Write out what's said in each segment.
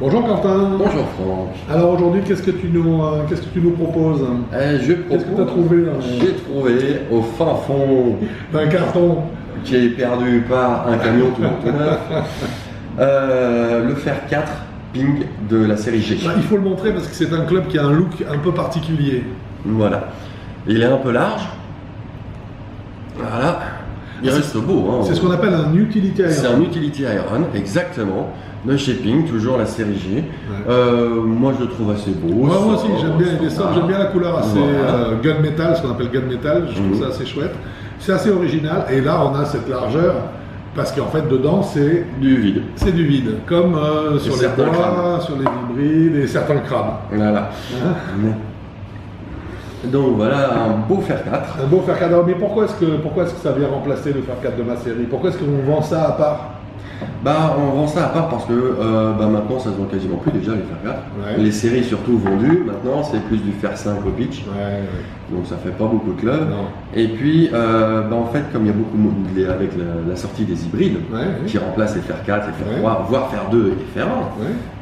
Bonjour Quentin. Bonjour Franck. Alors aujourd'hui, qu'est-ce que tu nous proposes? Qu'est-ce que tu as trouvé là? J'ai trouvé au fin fond d'un carton qui est perdu par un camion tout neuf le Fer 4 Ping de la série G. Il faut le montrer parce que c'est un club qui a un look un peu particulier. Voilà. Il est un peu large. Voilà. Il reste beau. Hein. C'est ce qu'on appelle un utility iron. C'est un utility iron, exactement. De chez Ping, toujours la série G. Ouais. Moi je le trouve assez beau. Moi aussi, j'aime bien les sorts, j'aime bien la couleur assez gunmetal, ce qu'on appelle gunmetal, je trouve ça assez chouette. C'est assez original, et là on a cette largeur, parce qu'en fait dedans c'est du vide. C'est du vide, comme sur les bois, sur les hybrides et certains crabes. Voilà. Donc voilà un beau Fer 4. Un beau Fer 4. Mais pourquoi est-ce que ça vient remplacer le Fer 4 de ma série? Pourquoi est-ce qu'on vend ça à part? On vend ça à part parce que maintenant ça se vend quasiment plus déjà les Fer 4. Ouais. Les séries surtout vendues, maintenant c'est plus du Fer 5 au pitch. Ouais. Donc ça fait pas beaucoup de clubs. Non. Et puis en fait comme il y a beaucoup avec la sortie des hybrides qui remplacent les Fer 4, les Fer 3, voire Fer 2 et Fer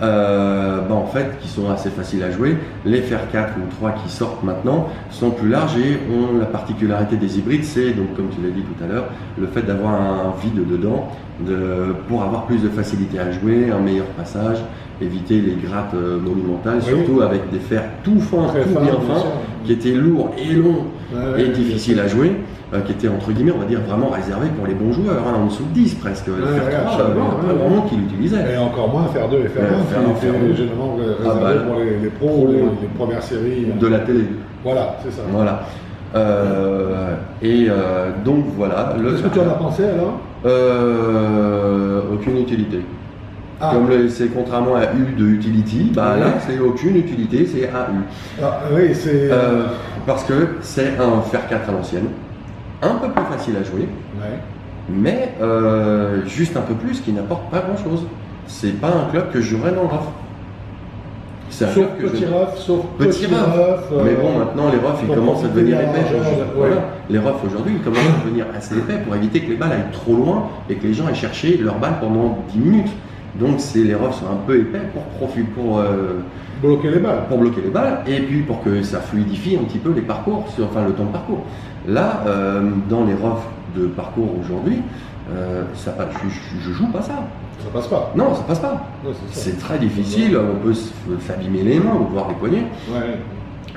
1, en fait qui sont assez faciles à jouer, les Fer 4 ou 3 qui sortent maintenant sont plus larges et ont la particularité des hybrides, c'est donc comme tu l'as dit tout à l'heure, le fait d'avoir un vide dedans pour avoir plus de facilité à jouer, un meilleur passage, éviter les grattes monumentales, surtout avec des fers tout fins, tout bien fins, qui étaient lourds et longs et difficiles à jouer, qui étaient entre guillemets, on va dire, vraiment réservés pour les bons joueurs, en dessous de 10 presque. Le fer 3, pas vraiment qui l'utilisaient. Et encore moins fer 2 et fer 1, qui étaient généralement réservés pour les pros, les premières séries. De la télé. Voilà, c'est ça. Voilà. Donc voilà. Qu'est-ce que tu en as pensé alors? Aucune utilité. Comme c'est contrairement à U de utility, là c'est aucune utilité, c'est AU. Oui, c'est. Parce que c'est un Fer 4 à l'ancienne, un peu plus facile à jouer, mais juste un peu plus qui n'apporte pas grand chose. C'est pas un club que je jouerais dans le RAF. Sauf petit ref. Mais bon, maintenant les refs ils commencent à devenir épais. Les refs aujourd'hui ils commencent à devenir assez épais pour éviter que les balles aillent trop loin et que les gens aient cherché leur balle pendant 10 minutes. Donc les refs sont un peu épais pour bloquer les balles. Pour bloquer les balles et puis pour que ça fluidifie un petit peu les parcours, enfin le temps de parcours. Là, dans les refs de parcours aujourd'hui, je joue pas ça. Ça passe pas. Non, ça passe pas. C'est très difficile, on peut s'abîmer les mains ou voir les poignets.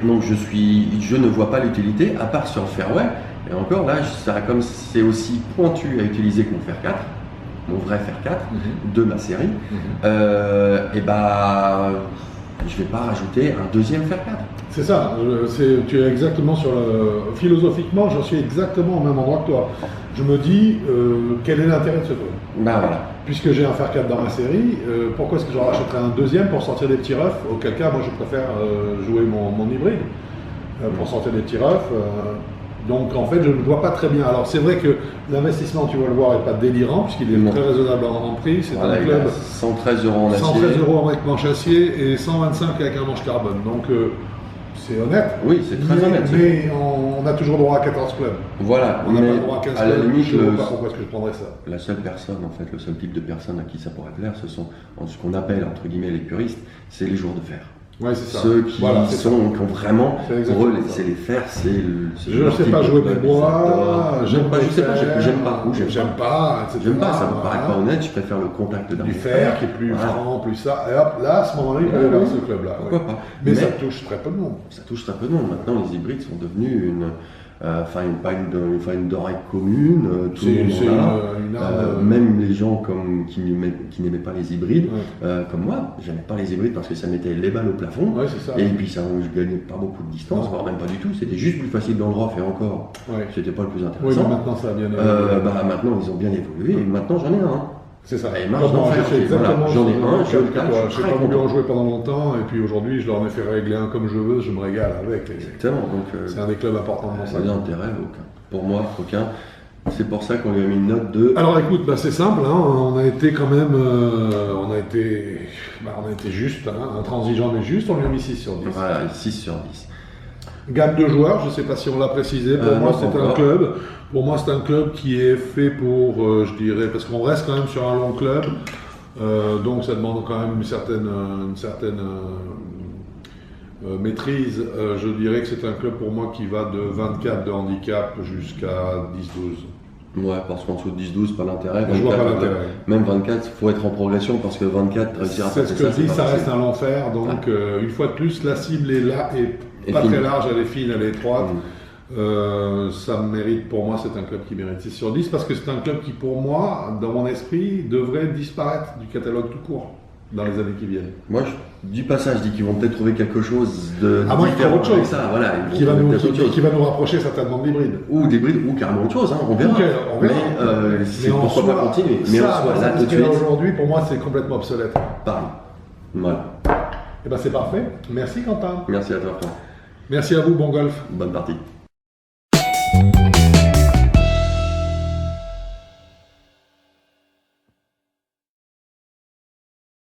Donc je ne vois pas l'utilité, à part sur le fairway. Et encore là, comme c'est aussi pointu à utiliser que mon Fer 4, mon vrai Fer 4 de ma série, je vais pas rajouter un deuxième Fer 4. C'est ça, tu es exactement sur le... Philosophiquement, je suis exactement au même endroit que toi. Je me dis, quel est l'intérêt de ce truc? Voilà. Puisque j'ai un Fer 4 dans ma série, pourquoi est-ce que j'en rachèterais un deuxième pour sortir des petits refs? Auquel cas, moi je préfère jouer mon hybride pour sortir des petits refs. Donc en fait, je ne vois pas très bien. Alors c'est vrai que l'investissement, tu vas le voir, n'est pas délirant, puisqu'il est très raisonnable en prix. C'est un club 113 € en acier. 113 € avec manche acier et 125 avec un manche carbone. Donc c'est honnête. Oui, c'est très honnête. Mais on a toujours droit à 14 clubs. Voilà. On n'a pas le droit à 15 clubs. À la limite, je ne vois pas pourquoi est-ce que je prendrais ça. La seule personne, en fait, le seul type de personne à qui ça pourrait plaire, ce sont ce qu'on appelle, entre guillemets, les puristes, c'est les joueurs de fer. Ouais, c'est ça. Ceux qui ont vraiment, pour eux, c'est les fers, je ne sais pas jouer des bois, j'aime pas, etc. J'aime pas, ça me paraît pas honnête, je préfère le contact d'un du fer qui est plus franc, plus ça. Et hop, là, à ce moment-là, il peut aller vers ce club-là. Pourquoi pas? Mais ça touche très peu de monde. Ça touche très peu de monde. Maintenant, les hybrides sont devenus une denrée commune, tout le monde là. Même les gens qui n'aimaient pas les hybrides, comme moi, j'aimais pas les hybrides parce que ça mettait les balles au plafond, et puis je gagnais pas beaucoup de distance, voire même pas du tout, c'était juste plus facile dans le rough, et encore, c'était pas le plus intéressant. Oui, mais maintenant ça a bien évolué. Maintenant ils ont bien évolué, et maintenant j'en ai un. C'est ça. Et j'en ai un, je n'ai pas voulu en jouer pendant longtemps, et puis aujourd'hui je leur ai fait régler un comme je veux, je me régale avec. Exactement. C'est un des clubs importants dans ça. Pas d'intérêt, aucun. Pour moi, aucun. C'est pour ça qu'on lui a mis une note de... Alors écoute, c'est simple, on a été quand même, on a été juste, intransigeant mais juste, on lui a mis 6 sur 10. Voilà, 6 sur 10. Gamme de joueurs, je ne sais pas si on l'a précisé, pour moi c'est un club. Pour moi c'est un club qui est fait pour, je dirais, parce qu'on reste quand même sur un long club, Donc ça demande quand même une certaine maîtrise. Je dirais que c'est un club pour moi qui va de 24 de handicap jusqu'à 10-12. Ouais, parce qu'en dessous de 10-12, pas l'intérêt. Je vois pas l'intérêt. Même 24, il faut être en progression parce que 24, réussir à passer ça. C'est ce que je dis, ça reste un enfer. Donc, une fois de plus, la cible est là, et pas très large, elle est fine, elle est étroite. Ça mérite, pour moi, c'est un club qui mérite 6 sur 10 parce que c'est un club qui, pour moi, dans mon esprit, devrait disparaître du catalogue tout court dans les années qui viennent. Moi, je dis pas ça, je dis qu'ils vont peut-être trouver quelque chose de différent autre chose. Ça, voilà, qui va nous rapprocher certainement de l'hybride. Ou d'hybride, ou carrément autre chose, hein, on verra. On verra. Mais pourquoi pas continuer. Mais ça, on soit là tout de suite. Aujourd'hui, pour moi, c'est complètement obsolète. Pareil. Voilà. Et ben c'est parfait. Merci Quentin. Merci à toi, Franck. Merci à vous, bon golf. Bonne partie.